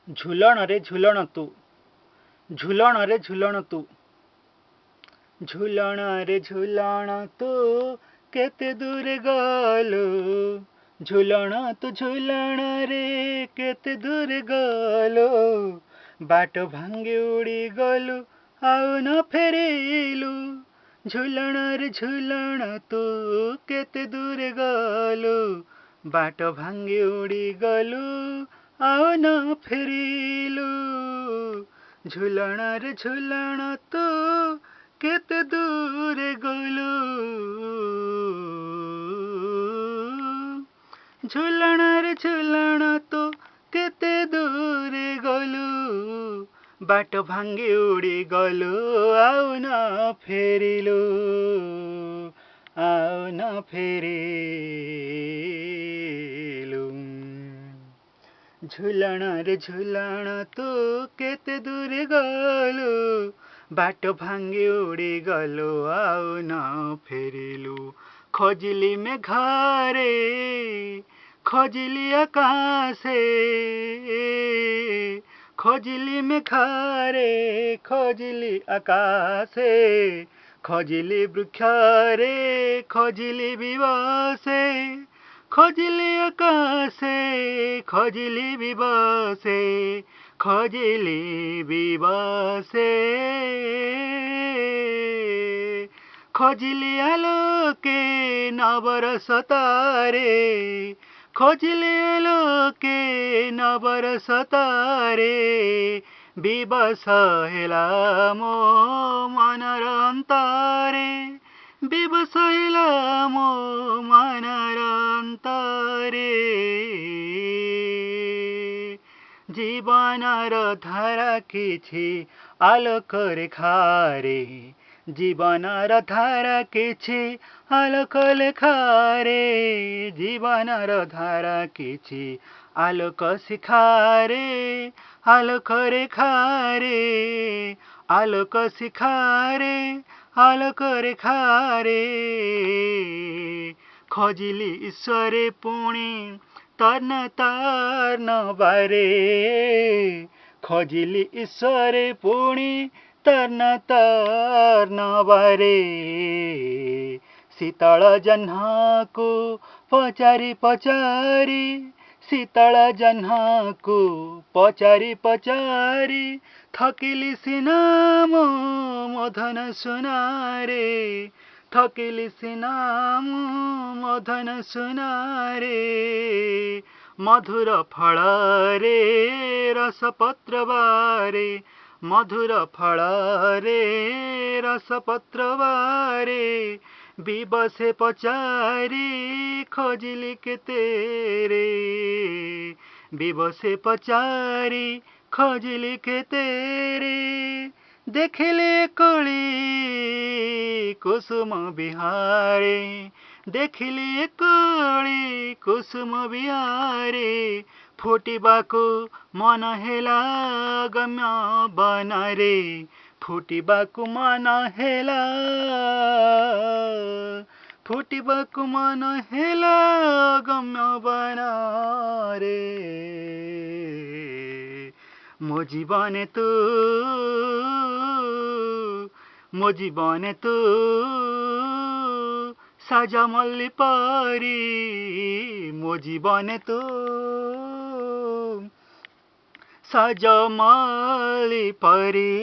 झुलण रे झुलण तू, झुलण रे झुलण तू, झुलण रे झुलण तू केते दूर गलु, झुलण तू झुलण रे केते दूर गलु, बाट भांगी उड़ी गलु आउ न फेरिलु, झुलण रे झुलण तू केते दूर गलु, बाट भांगी उड़ी गलु आउ न फेरिलु, झुलण रे झुलण तू केते दूर गलु, झुलण रे झुलण तू केते दूर गलु, बाट भांगी उड़ी गलु आउ न फेरिलु, आउ न फेरिलु, झुलण रे झुलण तू केते दूर गलु, बाट भांगी उड़ी गलु आउ न फेरिलु, खोजिली में घरे खोजिली आकाशे, खोजिली में घरे खोजिली आकाशे, खोजिली वृक्ष रे खोजिली विवसे, खोजिली आकाशे खोजिली विवसे, खोजिली विवसे, खोजिली आलोके नवरस तारे, खोजिली आलोके नवरस तारे, विवश हेला मो मनर अंतरे, विवश हेला मो मनर अंतरे, जीवनर धारा किछि आलोक रेखारे, जीवनर धारा किछि आलोक लेखारे, जीवनर धारा किछि आलोक शिखारे, आलोक रेखारे, आलोक शिखारे, आलोक रेखारे, खोजिली ईश्वरे पुणी तर्न तर्न बारे, खोजिली ईश्वरे पुणी तर्न तर्न बारे, शीतल जह्नको पचारि पचारि, शीतल जह्नको पचारि पचारि, थकिली सिना मो मधन सुनारे, थकिली सिना मो मधन सुनारे, मधुर फल रे रसपत्र बारे, मधुर फल रे रसपत्र बारे, विवसे पचारि खोजिली केते रे, विवसे पचारि खोजिली केते रे, देखिले कली कुसुम बिहारे, देखिले कली कुसुम बिहारे, फुटिबाको मन हेला गम्य बनरे, फुटिबाको मन हेला, फुटिबाको मन हेला गम्य बनरे, मो जीवन तू, मो जीवन तू साजा मल्ली परी, मो जीवन तू साजा मल्ली परी,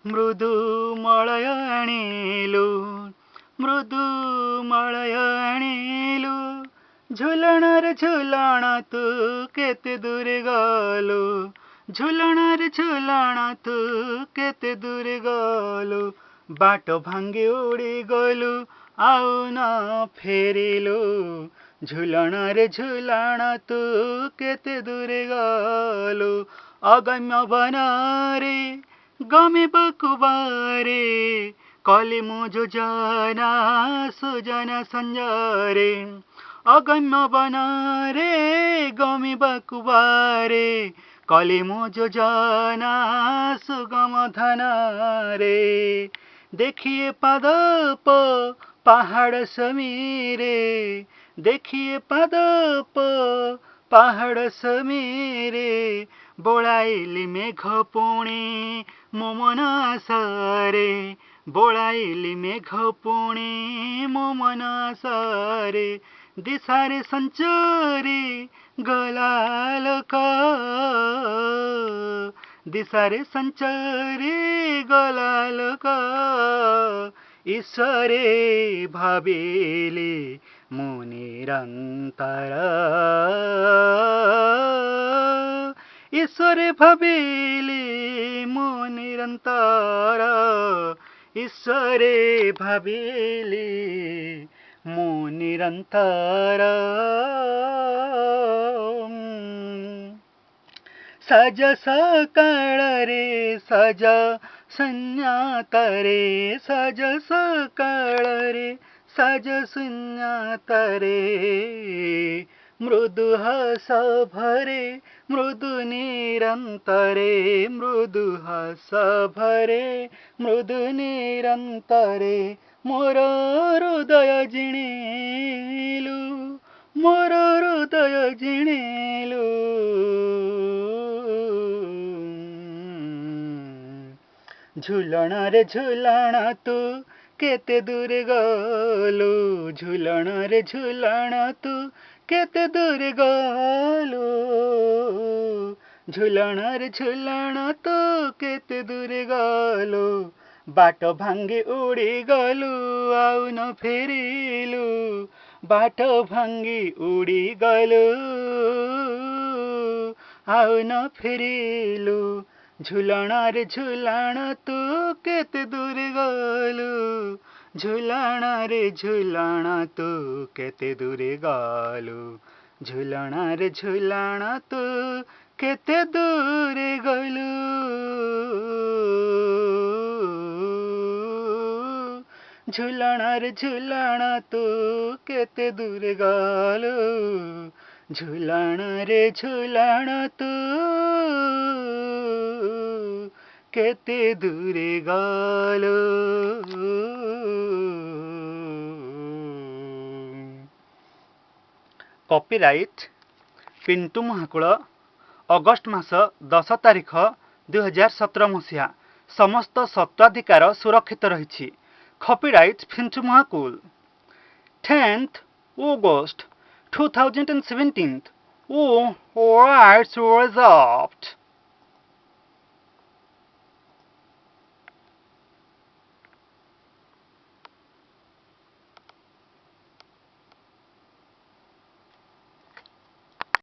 मृदु मलय आनिलु, मृदु मलय आनिलु, झुलण रे झुलण तू केते दूर गलु, झुलण रे झुलण तू केते दूर गलु, बाट भांगी उड़ी गलु आउ न फेरिलु, झुलण रे झुलण तू केते दूर गलु, अगम्य बनरे गमिबको बारे, कली मो जोजना सुजना संजरे, अगम्य बनरे गमिबको बारे, कली मो जोजना सुगम धनरे, देखिए पादप पहाड़ समीरे, देखिए पादप ପାହାଡ଼ ସମୀରେ ବୋଳାଇଲି ମେଘ ପୁଣି ମୋ ମନ ଆଶାରେ ବୋଳାଇଲି ମେଘ ପୁଣି ମୋ ମନ ଆଶାରେ ଦିଶାରେ ସଞ୍ଚରି ଗଲା ଲୋକ ଦିଶାରେ ସଞ୍ଚରି ଗଲା ଲୋକ ଈଶ୍ୱରେ ଭାବିଲି ମୁଁ ନିରନ୍ତର ଈଶ୍ୱରେ ଭାବିଲି ମୁଁ ନିରନ୍ତର ଈଶ୍ୱରେ ଭାବିଲି ମୁଁ ନିରନ୍ତର ସଜ ସକାଳରେ ସଜ ଶୂନ୍ୟତାରେ ସଜ ସକାଳରେ ସଜ ଶୂନ୍ୟତାରେ ମୃଦୁ ହସ ଭରେ ମୃଦୁ ନିରନ୍ତରେ ମୃଦୁ ହସ ଭରେ ମୃଦୁ ନିରନ୍ତରେ ମୋର ହୃଦୟ ଜିଣିଲୁ ମୋର ହୃଦୟ ଜିଣିଲୁ ଝୁଲଣରେ ଝୁଲଣ ତୁ କେତେ ଦୂରେ ଗଲୁ ଝୁଲଣରେ ଝୁଲଣ ତୁ କେତେ ଦୂରେ ଗଲୁ ଝୁଲଣରେ ଝୁଲଣ ତୁ କେତେ ଦୂରେ ଗଲୁ ବାଟ ଭାଙ୍ଗି ଉଡ଼ି ଗଲୁ ଆଉ ନ ଫେରିଲୁ ବାଟ ଭାଙ୍ଗି ଉଡ଼ି ଗଲୁ ଆଉ ନ ଫେରିଲୁ ଝୁଲଣରେ ଝୁଲଣ ତୁ କେତେ ଦୂରେ ଗଲୁ ଝୁଲଣରେ ଝୁଲଣ ତୁ କେତେ ଦୂରେ ଗଲୁ ଝୁଲଣରେ ଝୁଲଣ ତୁ କେତେ ଦୂରେ ଗଲୁ ଝୁଲଣରେ ଝୁଲଣ ତୁ କେତେ ଦୂରେ ଗଲୁ ଝୁଲଣରେ ଝୁଲଣ ତୁ କେତେ ଦୂରେ ଗଲୁ କପିରାଇଟ୍ ପିଣ୍ଟୁ ମହାକୁଳ ଅଗଷ୍ଟ ମାସ 10 ତାରିଖ 2017 ମସିହା ସମସ୍ତ ସତ୍ୱାଧିକାର ସୁରକ୍ଷିତ ରହିଛି copyright Pintu Mahakul 10th August 2017 All rights reserved